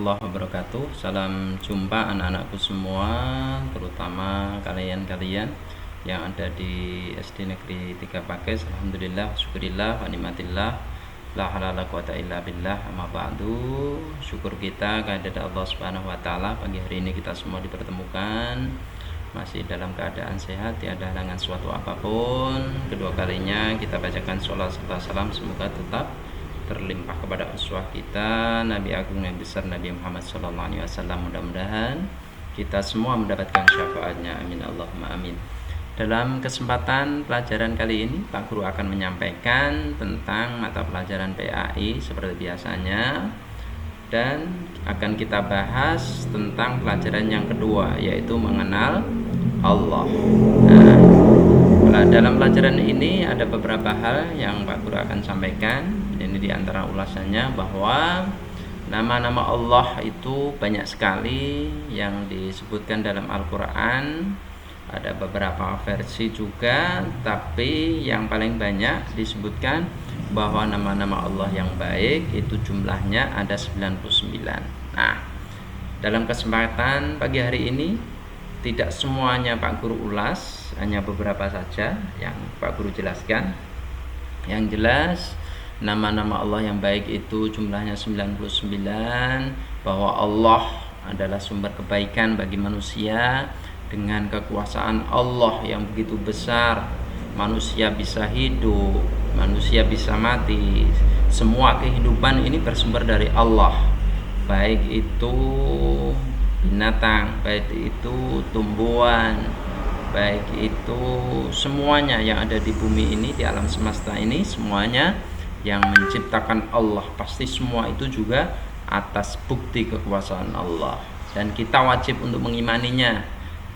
warahmatullahi wabarakatuh. Salam jumpa anak-anakku semua, terutama kalian-kalian yang ada di SD Negeri 3 Pakis. Alhamdulillah, syukurillah, wa nikmatillah, la halala quwata illa billah, amma ba'du. Syukur kita kehadirat Allah Subhanahu wa taala, pagi hari ini kita semua dipertemukan masih dalam keadaan sehat, tiada halangan suatu apapun. Kedua kalinya kita bacakan sholawat serta salam, semoga tetap terlimpah kepada uswah kita Nabi Agung yang besar Nabi Muhammad SAW. Mudah-mudahan kita semua mendapatkan syafaatnya, amin Allahumma amin. Dalam kesempatan pelajaran kali ini Pak Guru akan menyampaikan tentang mata pelajaran PAI seperti biasanya, dan akan kita bahas tentang pelajaran yang kedua, yaitu mengenal Allah. Nah, dalam pelajaran ini ada beberapa hal yang Pak Guru akan sampaikan. Ini diantara ulasannya bahwa nama-nama Allah itu banyak sekali yang disebutkan dalam Al-Quran. Ada beberapa versi juga, tapi yang paling banyak disebutkan bahwa nama-nama Allah yang baik itu jumlahnya ada 99. Nah, dalam kesempatan pagi hari ini tidak semuanya Pak Guru ulas, hanya beberapa saja yang Pak Guru jelaskan. Yang jelas nama-nama Allah yang baik itu jumlahnya 99, bahwa Allah adalah sumber kebaikan bagi manusia. Dengan kekuasaan Allah yang begitu besar, manusia bisa hidup, manusia bisa mati. Semua kehidupan ini bersumber dari Allah, baik itu binatang, baik itu tumbuhan, baik itu semuanya yang ada di bumi ini, di alam semesta ini, semuanya yang menciptakan Allah. Pasti semua itu juga atas bukti kekuasaan Allah, dan kita wajib untuk mengimaninya.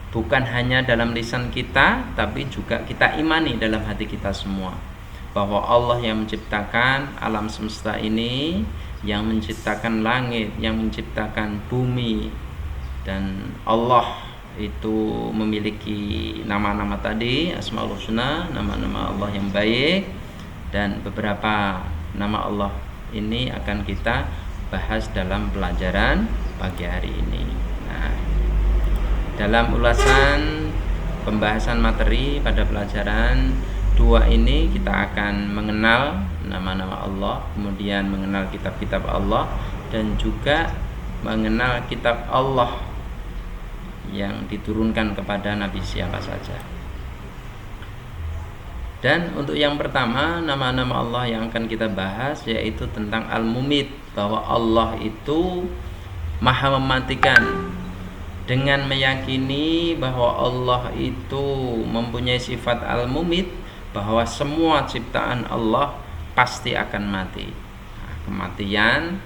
Bukan hanya dalam lisan kita, tapi juga kita imani dalam hati kita semua, bahwa Allah yang menciptakan alam semesta ini, yang menciptakan langit, yang menciptakan bumi. Dan Allah itu memiliki nama-nama tadi, Asmaul Husna, nama-nama Allah yang baik. Dan beberapa nama Allah ini akan kita bahas dalam pelajaran pagi hari ini. Nah, dalam ulasan pembahasan materi pada pelajaran 2 ini kita akan mengenal nama-nama Allah, kemudian mengenal kitab-kitab Allah, dan juga mengenal kitab Allah yang diturunkan kepada Nabi siapa saja. Dan untuk yang pertama, nama-nama Allah yang akan kita bahas yaitu tentang Al-Mumit, bahwa Allah itu Maha mematikan. Dengan meyakini bahwa Allah itu mempunyai sifat Al-Mumit, bahwa semua ciptaan Allah pasti akan mati. Nah, kematian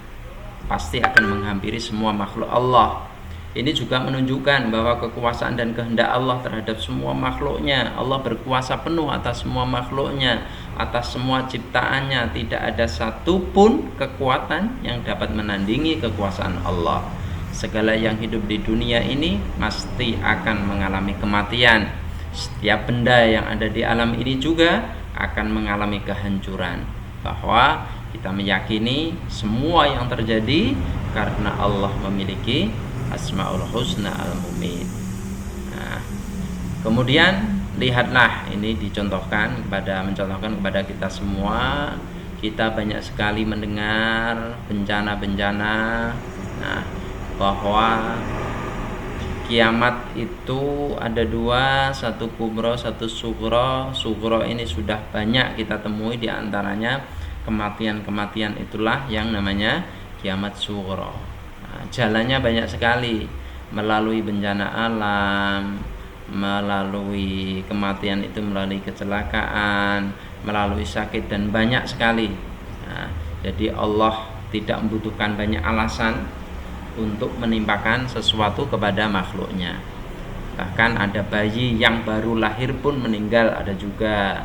pasti akan menghampiri semua makhluk Allah. Ini juga menunjukkan bahwa kekuasaan dan kehendak Allah terhadap semua makhluknya. Allah berkuasa penuh atas semua makhluknya, atas semua ciptaannya. Tidak ada satupun kekuatan yang dapat menandingi kekuasaan Allah. Segala yang hidup di dunia ini pasti akan mengalami kematian. Setiap benda yang ada di alam ini juga akan mengalami kehancuran. Bahwa kita meyakini semua yang terjadi karena Allah memiliki Asmaul Husna Al-Mumit. Nah, kemudian lihatlah, ini mencontohkan kepada kita semua. Kita banyak sekali mendengar bencana-bencana. Nah, bahwa kiamat itu ada 2, satu kubro, satu sugro. Sugro ini sudah banyak kita temui, diantaranya kematian-kematian itulah yang namanya kiamat sugro. Nah, jalannya banyak sekali, melalui bencana alam, melalui kematian itu melalui kecelakaan, melalui sakit, dan banyak sekali. Nah, jadi Allah tidak membutuhkan banyak alasan untuk menimpakan sesuatu kepada makhluknya. Bahkan ada bayi yang baru lahir pun meninggal, ada juga.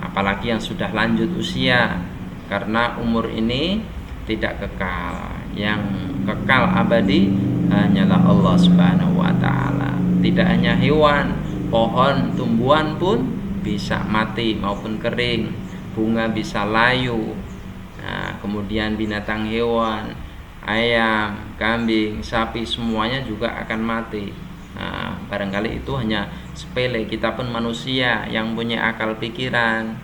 Apalagi yang sudah lanjut usia, karena umur ini tidak kekal. Yang kekal abadi hanyalah Allah Subhanahu wa taala. Tidak hanya hewan, pohon, tumbuhan pun bisa mati maupun kering, bunga bisa layu. Nah, kemudian binatang hewan, ayam, kambing, sapi, semuanya juga akan mati. Nah, barangkali itu hanya sepele. Kita pun manusia yang punya akal pikiran,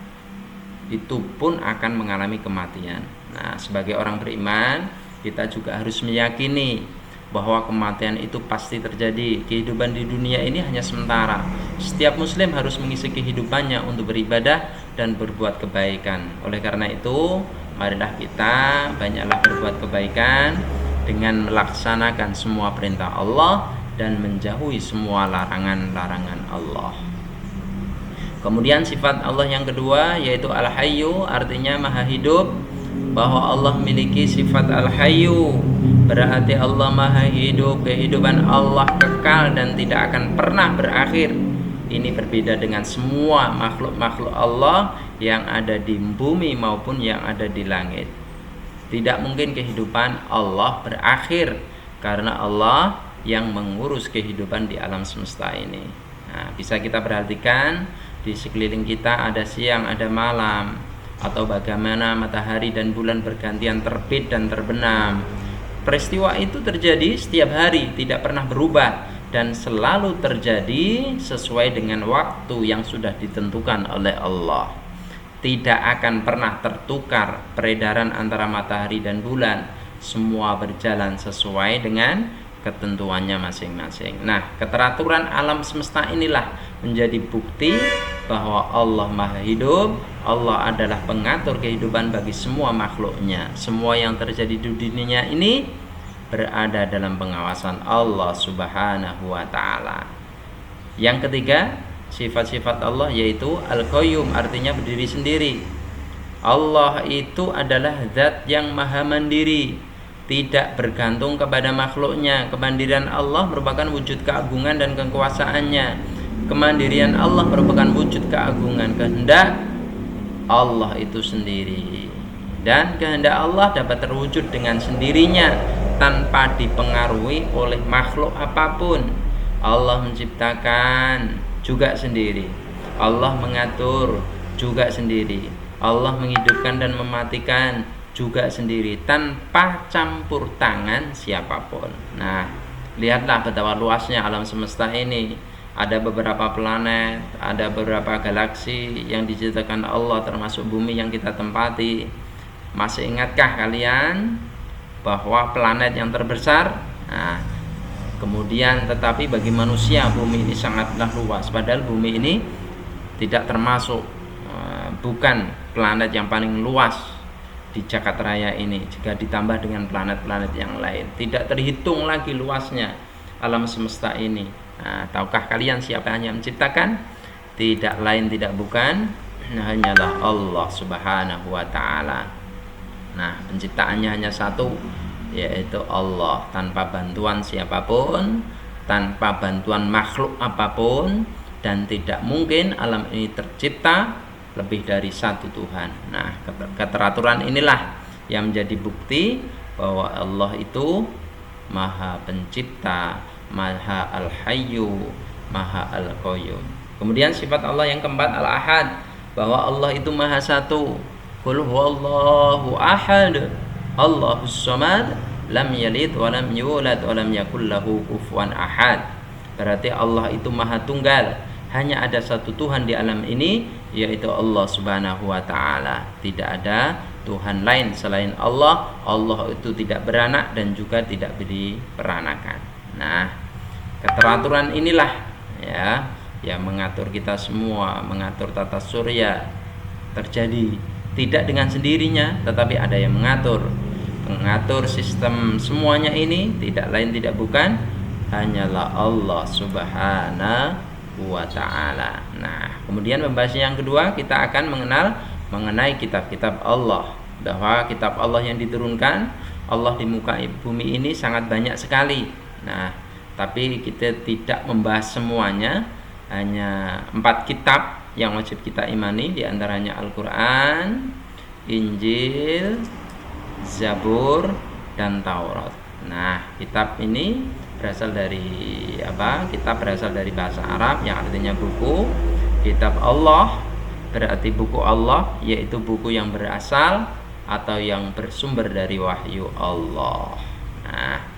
itu pun akan mengalami kematian. Nah, sebagai orang beriman, kita juga harus meyakini bahwa kematian itu pasti terjadi. Kehidupan di dunia ini hanya sementara. Setiap muslim harus mengisi kehidupannya untuk beribadah dan berbuat kebaikan. Oleh karena itu, marilah kita banyaklah berbuat kebaikan dengan melaksanakan semua perintah Allah dan menjauhi semua larangan-larangan Allah. Kemudian sifat Allah yang kedua yaitu Al-Hayyu, artinya maha hidup. Bahwa Allah memiliki sifat Al-Hayyu berarti Allah maha hidup, kehidupan Allah kekal dan tidak akan pernah berakhir. Ini berbeda dengan semua makhluk-makhluk Allah yang ada di bumi maupun yang ada di langit. Tidak mungkin kehidupan Allah berakhir karena Allah yang mengurus kehidupan di alam semesta ini. Nah, bisa kita perhatikan di sekeliling kita ada siang, ada malam, atau bagaimana matahari dan bulan bergantian terbit dan terbenam. Peristiwa itu terjadi setiap hari, tidak pernah berubah dan selalu terjadi sesuai dengan waktu yang sudah ditentukan oleh Allah. Tidak akan pernah tertukar peredaran antara matahari dan bulan. Semua berjalan sesuai dengan ketentuannya masing-masing. Nah, keteraturan alam semesta inilah menjadi bukti bahwa Allah maha hidup. Allah adalah pengatur kehidupan bagi semua makhluknya. Semua yang terjadi di dunia ini berada dalam pengawasan Allah Subhanahu wa ta'ala. Yang ketiga, sifat-sifat Allah yaitu Al-Qayyum, artinya berdiri sendiri. Allah itu adalah zat yang maha mandiri, tidak bergantung kepada makhluknya. Kemandirian Allah merupakan wujud keagungan dan kekuasaannya. Kemandirian Allah merupakan wujud keagungan kehendak Allah itu sendiri. Dan kehendak Allah dapat terwujud dengan sendirinya tanpa dipengaruhi oleh makhluk apapun. Allah menciptakan juga sendiri. Allah mengatur juga sendiri. Allah menghidupkan dan mematikan juga sendiri tanpa campur tangan siapapun. Nah, lihatlah betapa luasnya alam semesta ini. Ada beberapa planet, ada beberapa galaksi yang diciptakan Allah, termasuk bumi yang kita tempati. Masih ingatkah kalian bahwa planet yang terbesar? Nah, kemudian tetapi bagi manusia bumi ini sangatlah luas. Padahal bumi ini tidak termasuk, bukan planet yang paling luas di jagat raya ini. Jika ditambah dengan planet-planet yang lain, tidak terhitung lagi luasnya alam semesta ini. Nah, tahukah kalian siapa yang menciptakan? Tidak lain tidak bukan, hanyalah Allah Subhanahu wa ta'ala. Nah, penciptaannya hanya satu, yaitu Allah, tanpa bantuan siapapun, tanpa bantuan makhluk apapun, dan tidak mungkin alam ini tercipta lebih dari satu Tuhan. Nah, keteraturan inilah yang menjadi bukti bahwa Allah itu maha pencipta, maha al-hayyu, maha al-qayyum. Kemudian sifat Allah yang keempat al-ahad, bahwa Allah itu maha satu. Qul huwallahu ahad, Allahus samad, lam yalid wa lam yulad wa lam yakul lahu kufuwan ahad. Berarti Allah itu maha tunggal, hanya ada satu Tuhan di alam ini, yaitu Allah Subhanahu wa ta'ala. Tidak ada Tuhan lain selain Allah. Allah itu tidak beranak dan juga tidak diperanakan. Nah, keteraturan inilah ya yang mengatur kita semua, mengatur tata surya terjadi tidak dengan sendirinya, tetapi ada yang mengatur sistem semuanya ini. Tidak lain tidak bukan, hanyalah Allah Subhanahu wa ta'ala. Nah, kemudian pembahasan yang kedua, kita akan mengenai kitab-kitab Allah. Bahwa kitab Allah yang diturunkan Allah di muka bumi ini sangat banyak sekali. Nah, tapi kita tidak membahas semuanya. Hanya 4 kitab yang wajib kita imani, diantaranya Al-Quran, Injil, Zabur, dan Taurat. Nah, kitab ini berasal dari apa? Kitab berasal dari bahasa Arab yang artinya buku. Kitab Allah berarti buku Allah, yaitu buku yang berasal atau yang bersumber dari wahyu Allah.